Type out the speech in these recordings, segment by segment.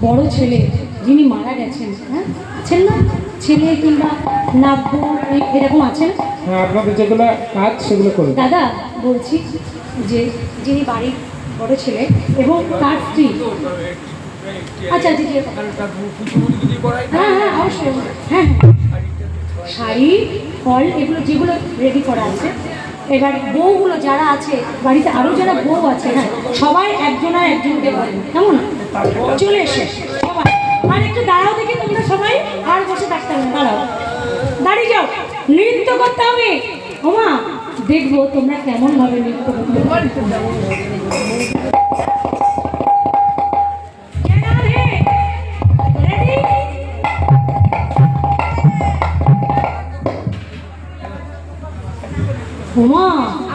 বড় ছেলে যিনি মারা গেছেন, হ্যাঁ আছেন না, ছেলে কিংবা নাব্য এরকম আছেন? হ্যাঁ, আপনাদের যেগুলো কাজ সেগুলো করুন। দাদা বলছি যে যিনি বাড়ির বড় ছেলে এবং তার স্ত্রী, আচ্ছা আচ্ছা হ্যাঁ হ্যাঁ অবশ্যই, হ্যাঁ শাড়ি ফল এগুলো যেগুলো রেডি করা আছে, এবার বউগুলো যারা আছে বাড়িতে, আরও যারা বউ আছে, হ্যাঁ সবাই একজন আর একজনকে বলবে, কেমন? চলে এসে সবাই, আর একটু দাঁড়াও দেখি তোমরা সবাই, আর বসে থাকতে হবে, দাঁড়াও, দাঁড়িয়ে যাও, নৃত্য করতে হবে। ওমা দেখবো তোমরা কেমন ভাবে নৃত্য করতে পারো। ওমা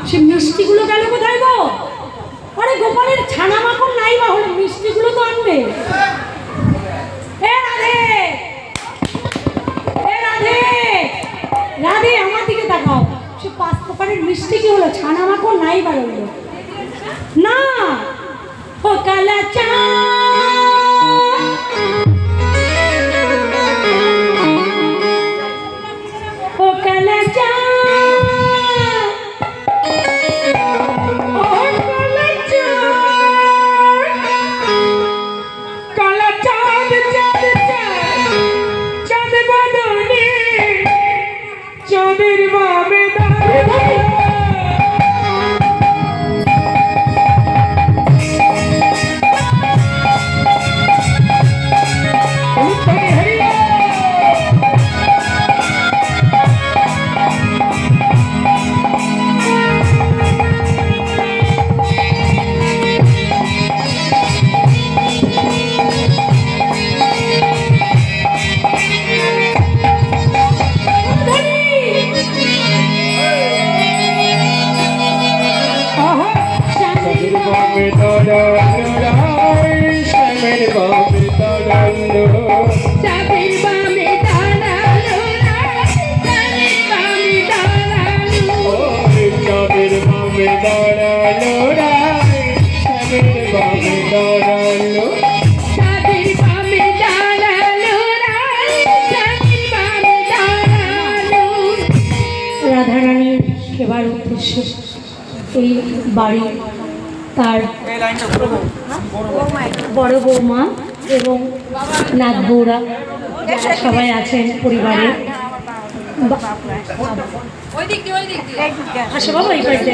সে মিষ্টিগুলো গেল কোথায় গো? আরে গোপালের ছানা মাখন নাই বা হলো, মিষ্টিগুলো তো আনবে। এ রাধে, এ রাধে, রাধে আমার দিকে তাকাও, সে 5 প্রকারের মিষ্টি কি হলো? ছানা মাখন নাই বা রইল না। ও কালা চা, ও কালা চা, রাধারানীর সেবার উদ্দেশ্যে এই বাড়ি তার বড় বৌমা এবং নাথ বৌরা সবাই আছেন পরিবারে। আসে বাবা এই বাড়িতে